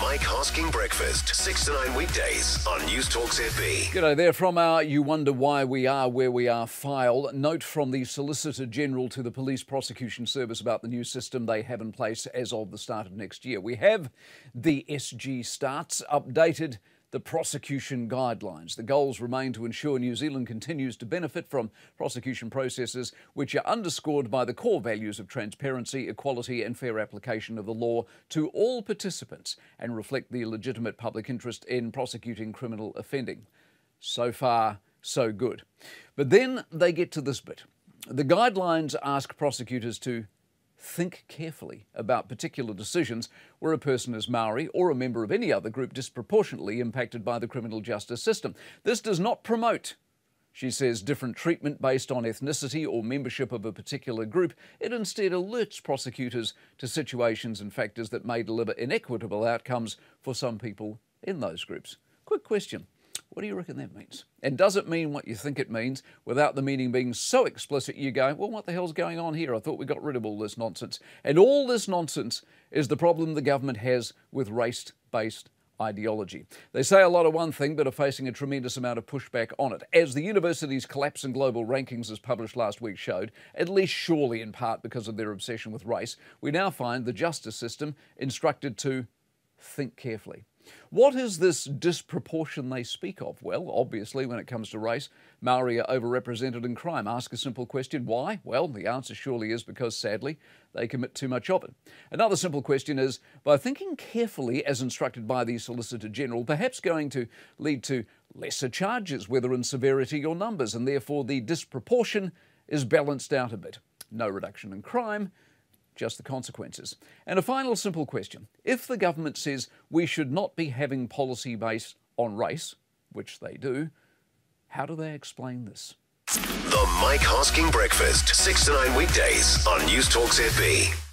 Mike Hosking Breakfast, 6 to 9 weekdays on Newstalk ZB. G'day there from our You Wonder Why We Are Where We Are file. Note from the Solicitor General to the Police Prosecution Service about the new system they have in place as of the start of next year. We have the SG Starts updated the prosecution guidelines. The goals remain to ensure New Zealand continues to benefit from prosecution processes which are underscored by the core values of transparency, equality and fair application of the law to all participants and reflect the legitimate public interest in prosecuting criminal offending. So far, so good. But then they get to this bit. The guidelines ask prosecutors to think carefully about particular decisions where a person is Maori or a member of any other group disproportionately impacted by the criminal justice system. This does not promote, she says, different treatment based on ethnicity or membership of a particular group. It instead alerts prosecutors to situations and factors that may deliver inequitable outcomes for some people in those groups. Quick question. What do you reckon that means? And does it mean what you think it means without the meaning being so explicit you go, well, what the hell's going on here? I thought we got rid of all this nonsense. And all this nonsense is the problem the government has with race-based ideology. They say a lot of one thing but are facing a tremendous amount of pushback on it. As the university's collapse in global rankings as published last week showed, at least surely in part because of their obsession with race, we now find the justice system instructed to think carefully. What is this disproportion they speak of? Well, obviously, when it comes to race, Maori are overrepresented in crime. Ask a simple question, why? Well, the answer surely is because, sadly, they commit too much of it. Another simple question is, by thinking carefully as instructed by the Solicitor General, perhaps going to lead to lesser charges, whether in severity or numbers, and therefore the disproportion is balanced out a bit. No reduction in crime, just the consequences. And a final simple question. If the government says we should not be having policy based on race, which they do, how do they explain this? The Mike Hosking Breakfast, 6 to 9 weekdays on Newstalk ZB.